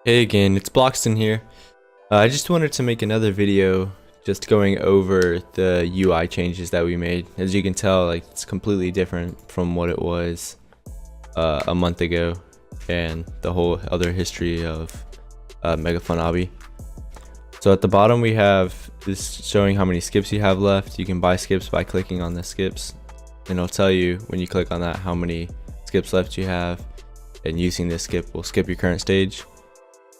Hey again, it's Bloxton here. I just wanted to make another video just going over the UI changes that we made. As you can tell, like, it's completely different from what it was a month ago and the whole other history of Mega Fun Obby. So at the bottom we have this showing how many skips you have left. You can buy skips by clicking on the skips, and it'll tell you when you click on that how many skips left you have, and using this skip will skip your current stage.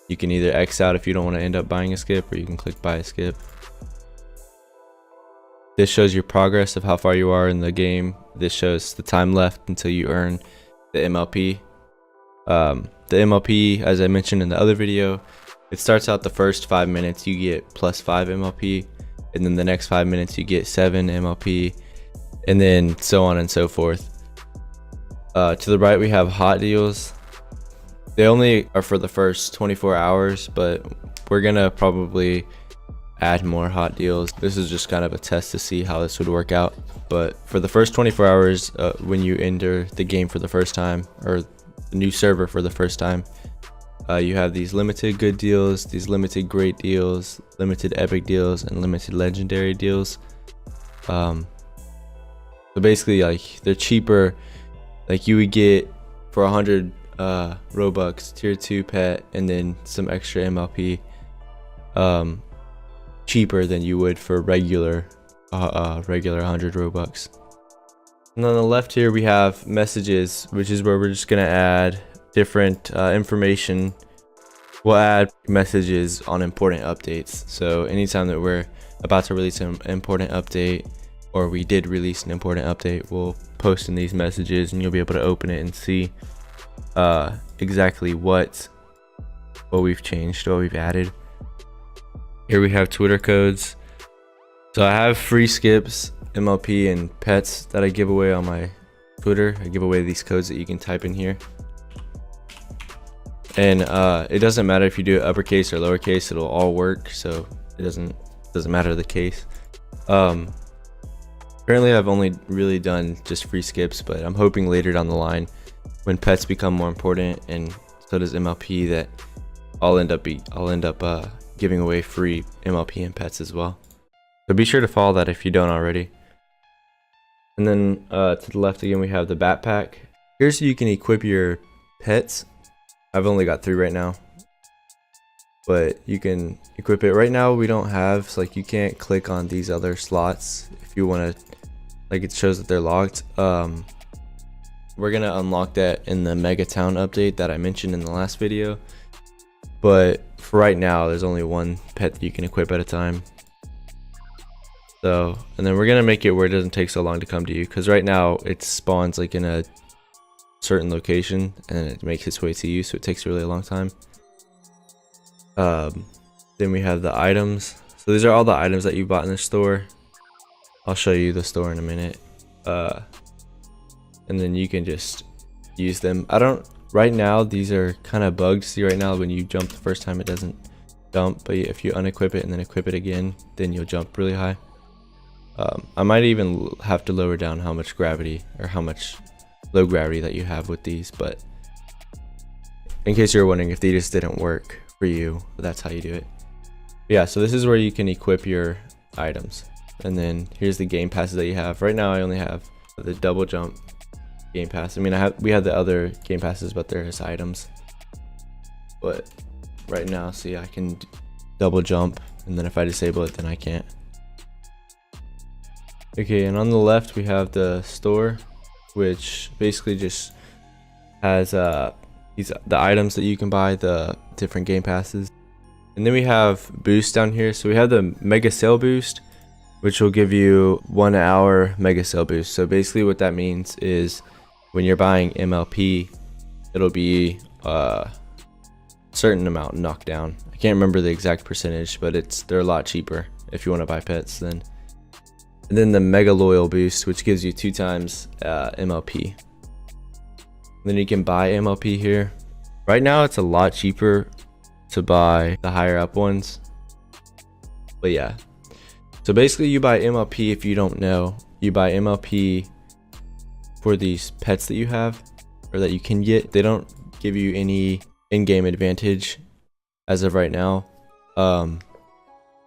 You can either X out if you don't want to end up buying a skip, or you can click buy a skip. This shows your progress of how far you are in the game. This shows the time left until you earn the MLP. The MLP, as I mentioned in the other video, it starts out the first 5 minutes you get plus 5 MLP, and then the next 5 minutes you get 7 MLP, and then so on and so forth. To the right we have hot deals. They only are for the first 24 hours, but we're gonna probably add more hot deals. This is just kind of a test to see how this would work out. But for the first 24 hours, when you enter the game for the first time, or the new server for the first time, you have these limited good deals, these limited great deals, limited epic deals, and limited legendary deals. So basically, like, they're cheaper. Like, you would get for 100 Robux tier 2 pet and then some extra MLP, cheaper than you would for regular 100 Robux. And on the left here we have messages, which is where we're just gonna add different information. We'll add messages on important updates. So anytime that we're about to release an important update, or we did release an important update, we'll post in these messages, and you'll be able to open it and see exactly what we've changed, what we've added. Here we have Twitter codes. So I have free skips, MLP, and pets that I give away on my Twitter. I give away these codes that you can type in here, and it doesn't matter if you do it uppercase or lowercase, it'll all work. So it doesn't matter the case. Currently I've only really done just free skips, but I'm hoping later down the line, when pets become more important and so does MLP, that I'll end up giving away free MLP and pets as well. So be sure to follow that if you don't already. And then to the left again we have the backpack. Here's so you can equip your pets. I've only got 3 right now, but you can equip it. Right now we don't have, so like, you can't click on these other slots if you want to, like, it shows that they're locked. We're gonna unlock that in the Mega Town update that I mentioned in the last video, but for right now there's only one pet that you can equip at a time. So, and then we're gonna make it where it doesn't take so long to come to you, because right now it spawns like in a certain location and it makes its way to you, so it takes a really long time. Then we have the items. So these are all the items that you bought in the store. I'll show you the store in a minute. And then you can just use them. Right now these are kind of bugged. See, right now when you jump the first time it doesn't jump, but if you unequip it and then equip it again, then you'll jump really high. I might even have to lower down how much gravity, or how much low gravity that you have with these, but in case you're wondering if they just didn't work for you, that's how you do it. But yeah, so this is where you can equip your items. And then here's the game passes that you have. Right now I only have the double jump game pass. I mean, we had the other game passes, but they're as items. But right now, see, I can double jump, and then if I disable it, then I can't. Okay, and on the left we have the store, which basically just has the items that you can buy, the different game passes. And then we have boosts down here. So we have the mega sale boost, which will give you 1 hour mega sale boost. So basically what that means is when you're buying MLP, it'll be a certain amount knocked down. I can't remember the exact percentage, but they're a lot cheaper if you want to buy pets then. And then the mega loyal boost, which gives you 2 times MLP. And then you can buy MLP here. Right now it's a lot cheaper to buy the higher up ones, but yeah. So basically you buy MLP, if you don't know, you buy MLP for these pets that you have, or that you can get. They don't give you any in-game advantage as of right now.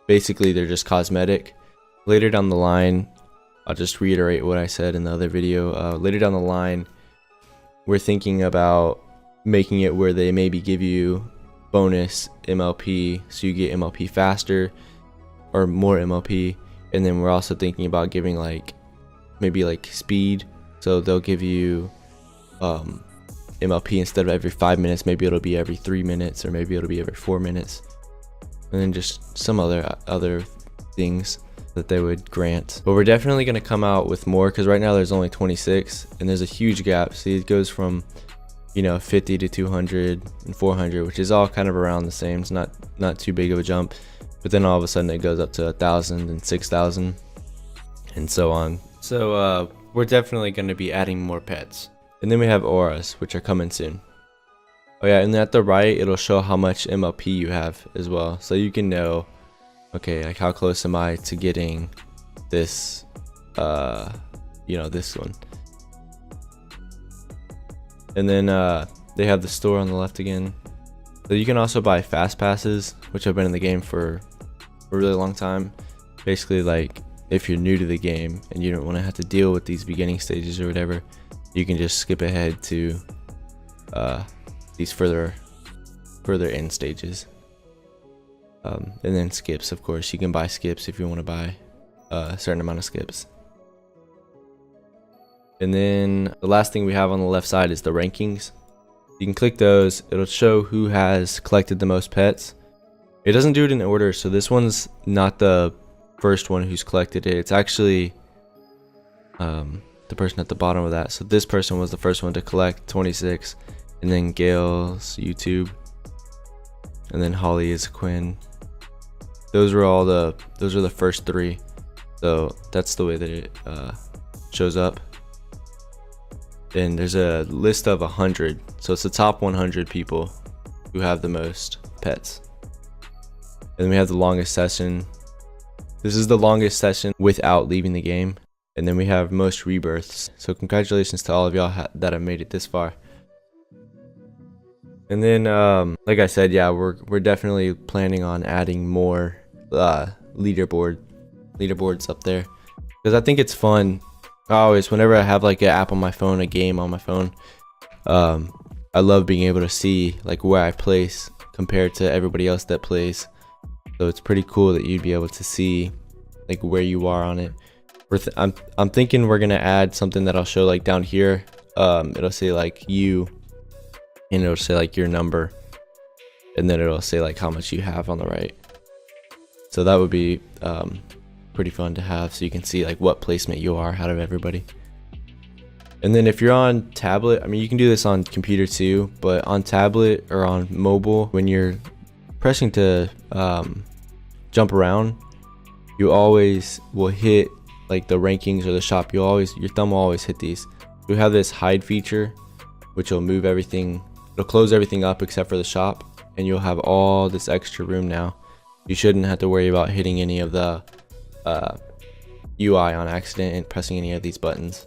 Basically they're just cosmetic. Later down the line, I'll just reiterate what I said in the other video. Later down the line, we're thinking about making it where they maybe give you bonus MLP, so you get MLP faster or more MLP. And then we're also thinking about giving like maybe like speed, so they'll give you MLP instead of every 5 minutes, maybe it'll be every 3 minutes, or maybe it'll be every 4 minutes, and then just some other things that they would grant. But we're definitely going to come out with more, because right now there's only 26 and there's a huge gap. See, it goes from, you know, 50 to 200 and 400, which is all kind of around the same. It's not too big of a jump, but then all of a sudden it goes up to 1,000 and 6,000 and so on. So we're definitely going to be adding more pets. And then we have auras, which are coming soon. Oh yeah, and at the right it'll show how much MLP you have as well, so you can know, okay, like how close am I to getting this, you know, this one. And then they have the store on the left again. So you can also buy fast passes, which have been in the game for a really long time. Basically, like if you're new to the game and you don't want to have to deal with these beginning stages or whatever, you can just skip ahead to these further end stages. And then skips, of course. You can buy skips if you want to buy a certain amount of skips. And then the last thing we have on the left side is the rankings. You can click those. It'll show who has collected the most pets. It doesn't do it in order, so this one's not the first one who's collected it. It's actually the person at the bottom of that. So this person was the first one to collect 26, and then Gail's YouTube, and then Holly is Quinn. Those are the first three. So that's the way that it shows up. And there's a list of 100, so it's the top 100 people who have the most pets. And then we have the longest session. This is the longest session without leaving the game. And then we have most rebirths. So congratulations to all of y'all that have made it this far. And then like I said, yeah, we're definitely planning on adding more leaderboards up there, because I think it's fun. Always, whenever I have like an app on my phone, a game on my phone, I love being able to see like where I place compared to everybody else that plays. So it's pretty cool that you'd be able to see like where you are on it. I'm thinking we're gonna add something that I'll show like down here. It'll say like you, and it'll say like your number, and then it'll say like how much you have on the right. So that would be pretty fun to have, so you can see like what placement you are out of everybody. And then if you're on tablet, I mean, you can do this on computer too, but on tablet or on mobile, when you're pressing to jump around, you always will hit like the rankings or the shop. Your thumb will always hit these. You have this hide feature, which will move everything. It'll close everything up except for the shop, and you'll have all this extra room now. You shouldn't have to worry about hitting any of the UI on accident and pressing any of these buttons.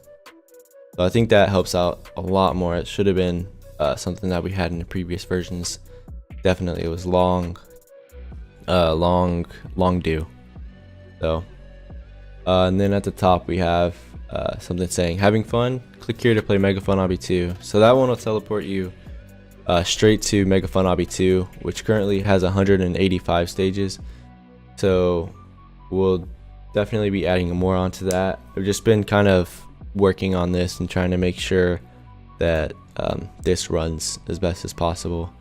So I think that helps out a lot more. It should have been something that we had in the previous versions. Definitely, it was long due. So and then at the top we have something saying having fun, click here to play Mega Fun Obby 2. So that one will teleport you straight to Mega Fun Obby 2, which currently has 185 stages. So we'll definitely be adding more onto that. We've just been kind of working on this and trying to make sure that this runs as best as possible.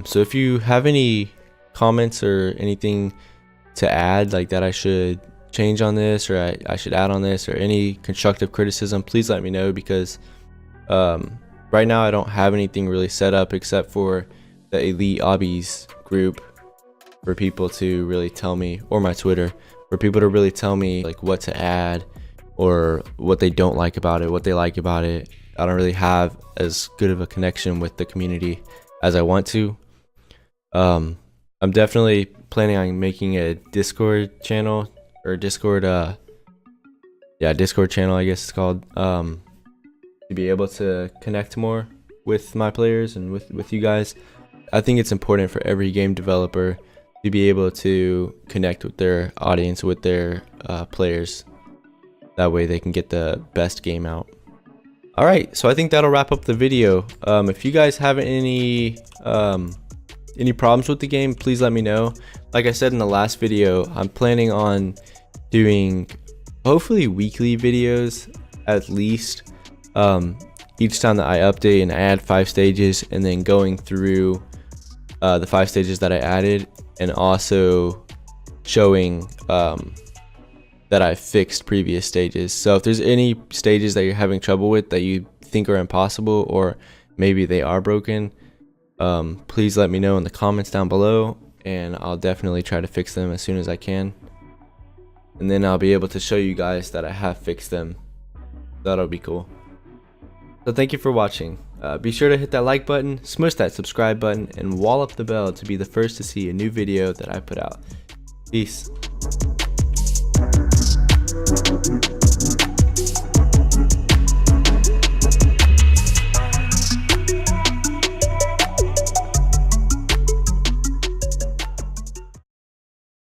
So if you have any comments or anything to add, like that I should change on this, or I should add on this, or any constructive criticism, please let me know, because right now I don't have anything really set up except for the Elite Obbies group for people to really tell me, or my Twitter, for people to really tell me like what to add or what they don't like about it, what they like about it. I don't really have as good of a connection with the community as I want to. I'm definitely planning on making a Discord channel, or Discord channel, I guess it's called, to be able to connect more with my players and with you guys. I think it's important for every game developer to be able to connect with their audience, with their players. That way they can get the best game out. Alright, so I think that'll wrap up the video. If you guys have any problems with the game, please let me know. Like I said in the last video, I'm planning on doing hopefully weekly videos at least. Each time that I update and add 5 stages, and then going through the 5 stages that I added, and also showing that I fixed previous stages. So if there's any stages that you're having trouble with that you think are impossible, or maybe they are broken, please let me know in the comments down below, and I'll definitely try to fix them as soon as I can. And then I'll be able to show you guys that I have fixed them. That'll be cool. So thank you for watching. Be sure to hit that like button, smush that subscribe button, and wallop the bell to be the first to see a new video that I put out. Peace.